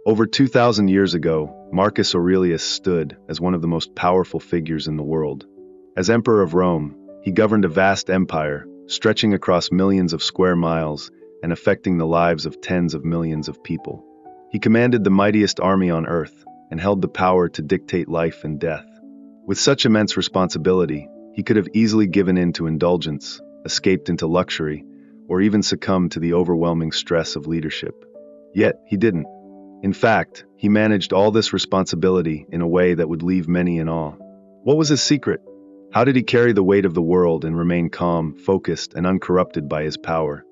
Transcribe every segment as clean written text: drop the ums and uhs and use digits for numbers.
Over 2,000 years ago, Marcus Aurelius stood as one of the most powerful figures in the world. As Emperor of Rome, he governed a vast empire, stretching across millions of square miles and affecting the lives of tens of millions of people. He commanded the mightiest army on earth and held the power to dictate life and death. With such immense responsibility, he could have easily given in to indulgence, escaped into luxury, or even succumbed to the overwhelming stress of leadership. Yet, he didn't. In fact, he managed all this responsibility in a way that would leave many in awe. What was his secret? How did he carry the weight of the world and remain calm, focused, and uncorrupted by his power?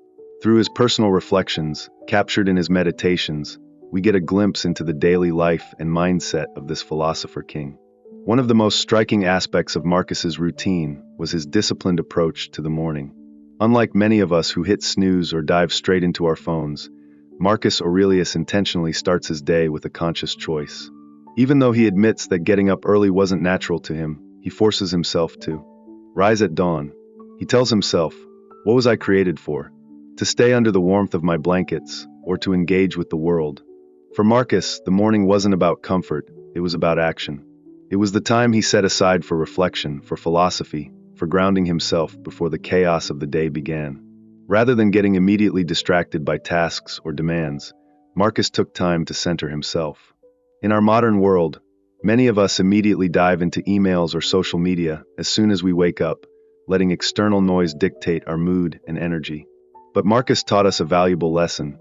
Through his personal reflections, captured in his meditations, we get a glimpse into the daily life and mindset of this philosopher king. One of the most striking aspects of Marcus's routine was his disciplined approach to the morning. Unlike many of us who hit snooze or dive straight into our phones, Marcus Aurelius intentionally starts his day with a conscious choice. Even though he admits that getting up early wasn't natural to him, he forces himself to rise at dawn. He tells himself, "What was I created for? To stay under the warmth of my blankets, or to engage with the world?" For Marcus, the morning wasn't about comfort, it was about action. It was the time he set aside for reflection, for philosophy, for grounding himself before the chaos of the day began. Rather than getting immediately distracted by tasks or demands, Marcus took time to center himself. In our modern world, many of us immediately dive into emails or social media as soon as we wake up, letting external noise dictate our mood and energy. But Marcus taught us a valuable lesson.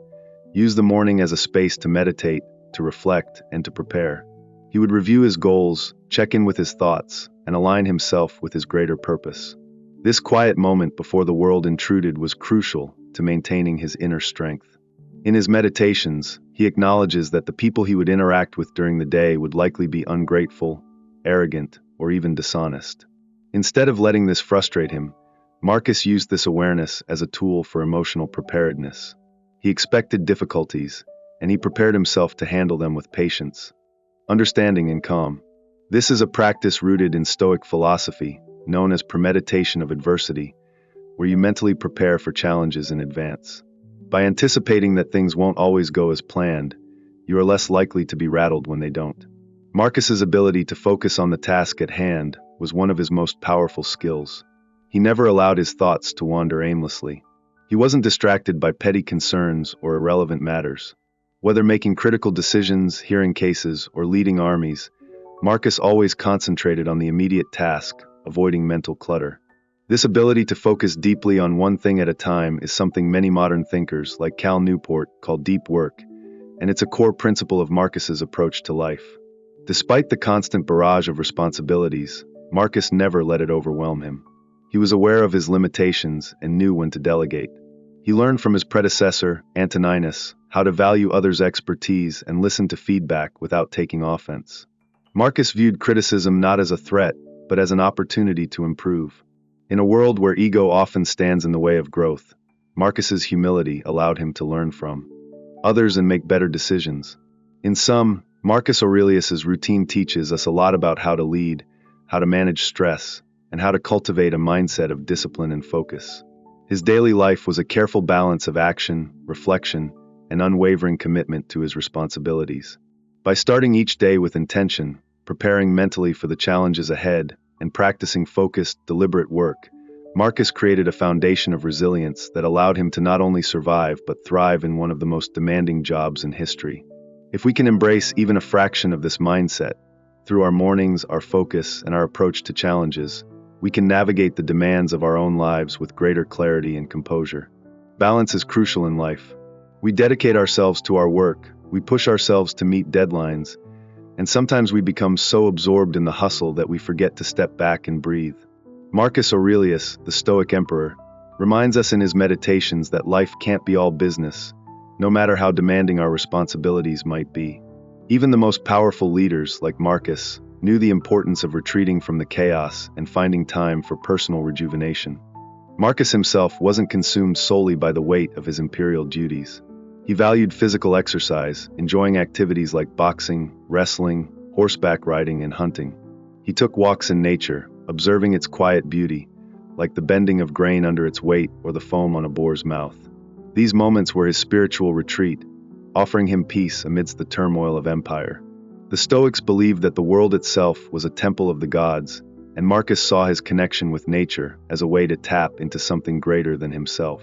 Use the morning as a space to meditate, to reflect, and to prepare. He would review his goals, check in with his thoughts, and align himself with his greater purpose. This quiet moment before the world intruded was crucial to maintaining his inner strength. In his meditations, he acknowledges that the people he would interact with during the day would likely be ungrateful, arrogant, or even dishonest. Instead of letting this frustrate him, Marcus used this awareness as a tool for emotional preparedness. He expected difficulties, and he prepared himself to handle them with patience, understanding, and calm. This is a practice rooted in Stoic philosophy, known as premeditation of adversity, where you mentally prepare for challenges in advance. By anticipating that things won't always go as planned, you are less likely to be rattled when they don't. Marcus's ability to focus on the task at hand was one of his most powerful skills. He never allowed his thoughts to wander aimlessly. He wasn't distracted by petty concerns or irrelevant matters. Whether making critical decisions, hearing cases, or leading armies, Marcus always concentrated on the immediate task, avoiding mental clutter. This ability to focus deeply on one thing at a time is something many modern thinkers, like Cal Newport, call deep work, and it's a core principle of Marcus's approach to life. Despite the constant barrage of responsibilities, Marcus never let it overwhelm him. He was aware of his limitations and knew when to delegate. He learned from his predecessor, Antoninus, how to value others' expertise and listen to feedback without taking offense. Marcus viewed criticism not as a threat, but as an opportunity to improve. In a world where ego often stands in the way of growth, Marcus's humility allowed him to learn from others and make better decisions. In sum, Marcus Aurelius's routine teaches us a lot about how to lead, how to manage stress, and how to cultivate a mindset of discipline and focus. His daily life was a careful balance of action, reflection, and unwavering commitment to his responsibilities. By starting each day with intention, preparing mentally for the challenges ahead, and practicing focused, deliberate work, Marcus created a foundation of resilience that allowed him to not only survive but thrive in one of the most demanding jobs in history. If we can embrace even a fraction of this mindset, through our mornings, our focus, and our approach to challenges, we can navigate the demands of our own lives with greater clarity and composure. Balance is crucial in life. We dedicate ourselves to our work, we push ourselves to meet deadlines, and sometimes we become so absorbed in the hustle that we forget to step back and breathe. Marcus Aurelius, the Stoic emperor, reminds us in his meditations that life can't be all business, no matter how demanding our responsibilities might be. Even the most powerful leaders, like Marcus, knew the importance of retreating from the chaos and finding time for personal rejuvenation. Marcus himself wasn't consumed solely by the weight of his imperial duties. He valued physical exercise, enjoying activities like boxing, wrestling, horseback riding, and hunting. He took walks in nature, observing its quiet beauty, like the bending of grain under its weight or the foam on a boar's mouth. These moments were his spiritual retreat, offering him peace amidst the turmoil of empire. The Stoics believed that the world itself was a temple of the gods, and Marcus saw his connection with nature as a way to tap into something greater than himself.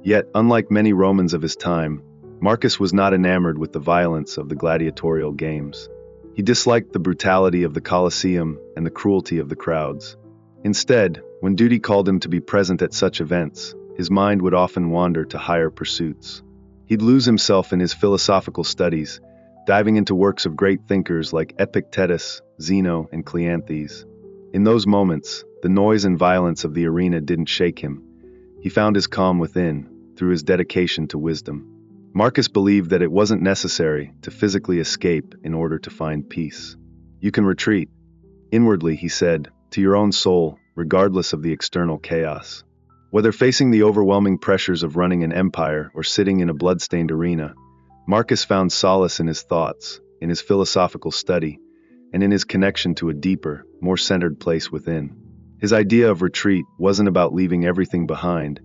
Yet, unlike many Romans of his time, Marcus was not enamored with the violence of the gladiatorial games. He disliked the brutality of the Colosseum and the cruelty of the crowds. Instead, when duty called him to be present at such events, his mind would often wander to higher pursuits. He'd lose himself in his philosophical studies, diving into works of great thinkers like Epictetus, Zeno, and Cleanthes. In those moments, the noise and violence of the arena didn't shake him. He found his calm within, through his dedication to wisdom. Marcus believed that it wasn't necessary to physically escape in order to find peace. You can retreat inwardly, he said, to your own soul, regardless of the external chaos. Whether facing the overwhelming pressures of running an empire or sitting in a blood-stained arena, Marcus found solace in his thoughts, in his philosophical study, and in his connection to a deeper, more centered place within. His idea of retreat wasn't about leaving everything behind.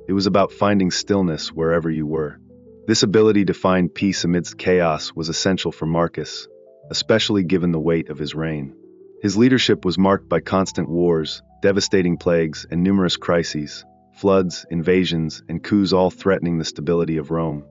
It was about finding stillness wherever you were. This ability to find peace amidst chaos was essential for Marcus, especially given the weight of his reign. His leadership was marked by constant wars, devastating plagues, and numerous crises, floods, invasions, and coups, all threatening the stability of Rome.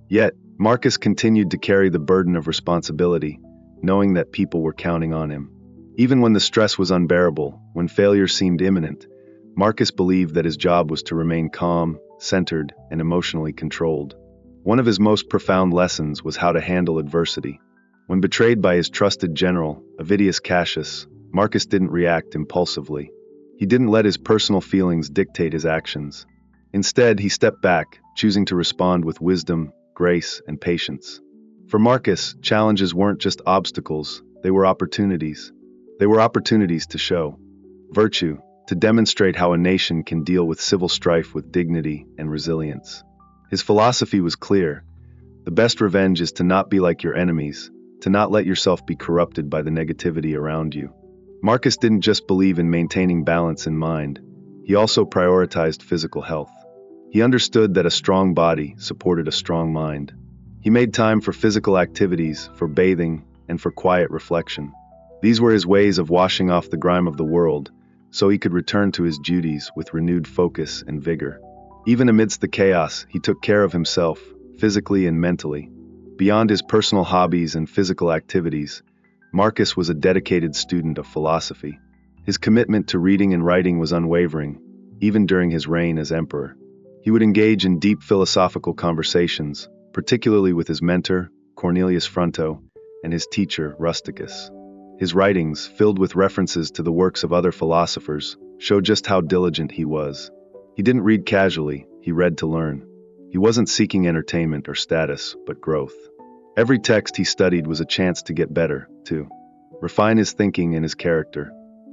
Yet, Marcus continued to carry the burden of responsibility, knowing that people were counting on him. Even when the stress was unbearable, when failure seemed imminent, Marcus believed that his job was to remain calm, centered, and emotionally controlled. One of his most profound lessons was how to handle adversity. When betrayed by his trusted general, Avidius Cassius, Marcus didn't react impulsively. He didn't let his personal feelings dictate his actions. Instead, he stepped back, choosing to respond with wisdom, grace, and patience. For Marcus, challenges weren't just obstacles, they were opportunities. They were opportunities to show virtue, to demonstrate how a nation can deal with civil strife with dignity and resilience. His philosophy was clear. The best revenge is to not be like your enemies, to not let yourself be corrupted by the negativity around you. Marcus didn't just believe in maintaining balance in mind, he also prioritized physical health. He understood that a strong body supported a strong mind. He made time for physical activities, for bathing, and for quiet reflection. These were his ways of washing off the grime of the world, so he could return to his duties with renewed focus and vigor. Even amidst the chaos, he took care of himself, physically and mentally. Beyond his personal hobbies and physical activities, Marcus was a dedicated student of philosophy. His commitment to reading and writing was unwavering, even during his reign as emperor. He would engage in deep philosophical conversations, particularly with his mentor, Cornelius Fronto, and his teacher, Rusticus. His writings, filled with references to the works of other philosophers, show just how diligent he was. He didn't read casually, he read to learn. He wasn't seeking entertainment or status, but growth. Every text he studied was a chance to get better, to refine his thinking and his character.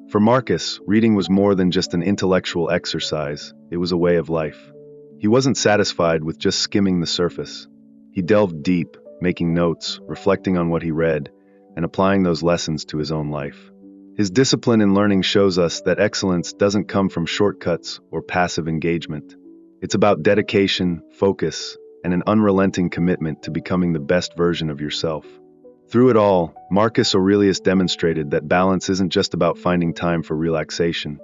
For Marcus, reading was more than just an intellectual exercise, it was a way of life. He wasn't satisfied with just skimming the surface. He delved deep, making notes, reflecting on what he read, and applying those lessons to his own life. His discipline in learning shows us that excellence doesn't come from shortcuts or passive engagement. It's about dedication, focus, and an unrelenting commitment to becoming the best version of yourself. Through it all, Marcus Aurelius demonstrated that balance isn't just about finding time for relaxation.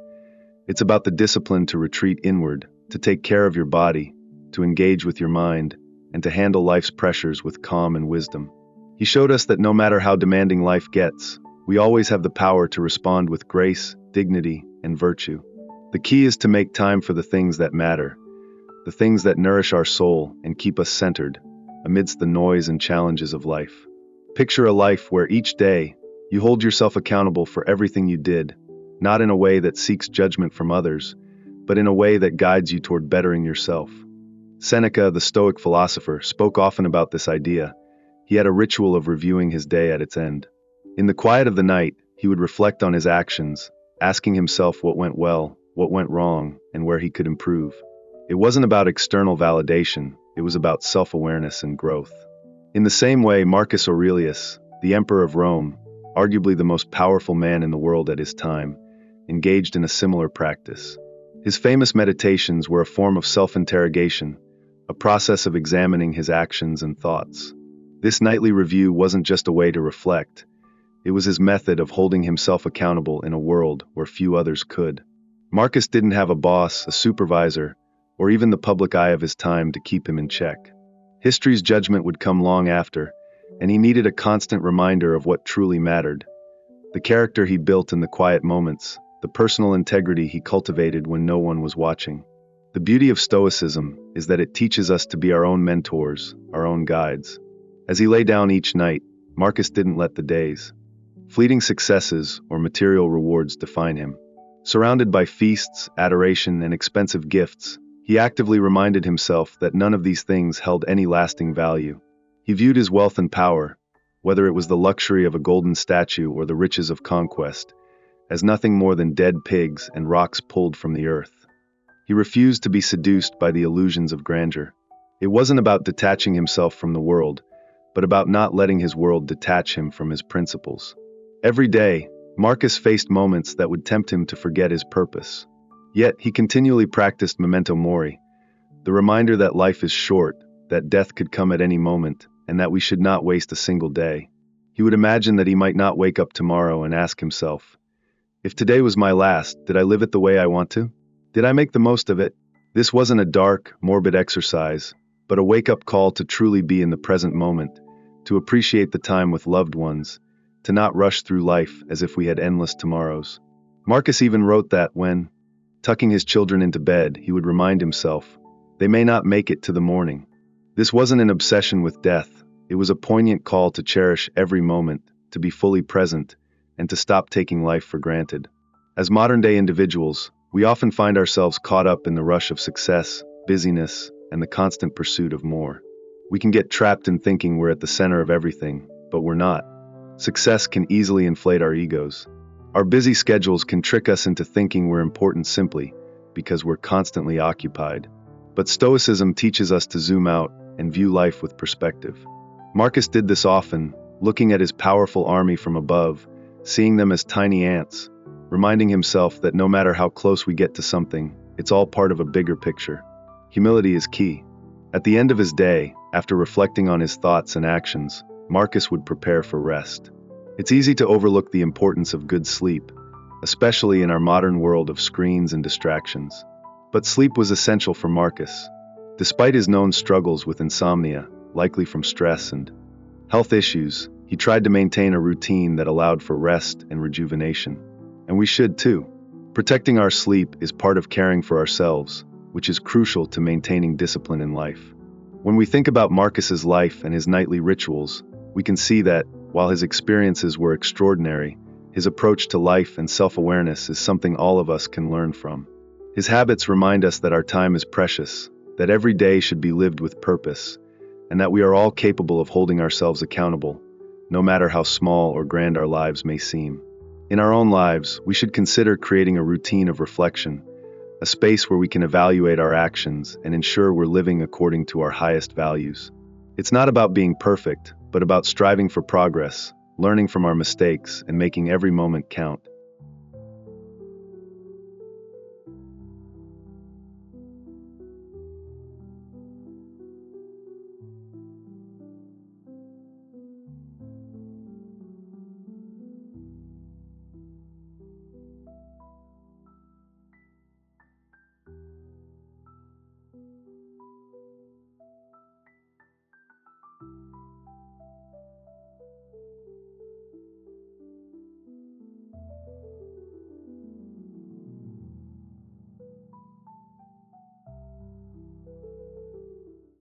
It's about the discipline to retreat inward, to take care of your body, to engage with your mind, and to handle life's pressures with calm and wisdom. He showed us that no matter how demanding life gets, we always have the power to respond with grace, dignity, and virtue. The key is to make time for the things that matter, the things that nourish our soul and keep us centered amidst the noise and challenges of life. Picture a life where each day you hold yourself accountable for everything you did, not in a way that seeks judgment from others, but in a way that guides you toward bettering yourself. Seneca, the Stoic philosopher, spoke often about this idea. He had a ritual of reviewing his day at its end. In the quiet of the night, he would reflect on his actions, asking himself what went well, what went wrong, and where he could improve. It wasn't about external validation, it was about self-awareness and growth. In the same way, Marcus Aurelius, the emperor of Rome, arguably the most powerful man in the world at his time, engaged in a similar practice. His famous meditations were a form of self-interrogation, a process of examining his actions and thoughts. This nightly review wasn't just a way to reflect. It was his method of holding himself accountable in a world where few others could. Marcus didn't have a boss, a supervisor, or even the public eye of his time to keep him in check. History's judgment would come long after, and he needed a constant reminder of what truly mattered. The character he built in the quiet moments, the personal integrity he cultivated when no one was watching. The beauty of Stoicism is that it teaches us to be our own mentors, our own guides. As he lay down each night, Marcus didn't let the days, fleeting successes, or material rewards define him. Surrounded by feasts, adoration, and expensive gifts, he actively reminded himself that none of these things held any lasting value. He viewed his wealth and power, whether it was the luxury of a golden statue or the riches of conquest, as nothing more than dead pigs and rocks pulled from the earth. He refused to be seduced by the illusions of grandeur. It wasn't about detaching himself from the world, but about not letting his world detach him from his principles. Every day, Marcus faced moments that would tempt him to forget his purpose. Yet he continually practiced memento mori, the reminder that life is short, that death could come at any moment, and that we should not waste a single day. He would imagine that he might not wake up tomorrow and ask himself, if today was my last, did I live it the way I want to? Did I make the most of it? This wasn't a dark, morbid exercise, but a wake-up call to truly be in the present moment, to appreciate the time with loved ones, to not rush through life as if we had endless tomorrows. Marcus even wrote that when, tucking his children into bed, he would remind himself, they may not make it to the morning. This wasn't an obsession with death, it was a poignant call to cherish every moment, to be fully present, and to stop taking life for granted. As modern-day individuals, we often find ourselves caught up in the rush of success, busyness, and the constant pursuit of more. We can get trapped in thinking we're at the center of everything, but we're not. Success can easily inflate our egos. Our busy schedules can trick us into thinking we're important simply because we're constantly occupied. But Stoicism teaches us to zoom out and view life with perspective. Marcus did this often, looking at his powerful army from above, seeing them as tiny ants, reminding himself that no matter how close we get to something, it's all part of a bigger picture. Humility is key. At the end of his day, after reflecting on his thoughts and actions, Marcus would prepare for rest. It's easy to overlook the importance of good sleep, especially in our modern world of screens and distractions. But sleep was essential for Marcus. Despite his known struggles with insomnia, likely from stress and health issues, he tried to maintain a routine that allowed for rest and rejuvenation. And we should too. Protecting our sleep is part of caring for ourselves, which is crucial to maintaining discipline in life. When we think about Marcus's life and his nightly rituals, we can see that, while his experiences were extraordinary, his approach to life and self-awareness is something all of us can learn from. His habits remind us that our time is precious, that every day should be lived with purpose, and that we are all capable of holding ourselves accountable, no matter how small or grand our lives may seem. In our own lives, we should consider creating a routine of reflection, a space where we can evaluate our actions and ensure we're living according to our highest values. It's not about being perfect, but about striving for progress, learning from our mistakes, and making every moment count.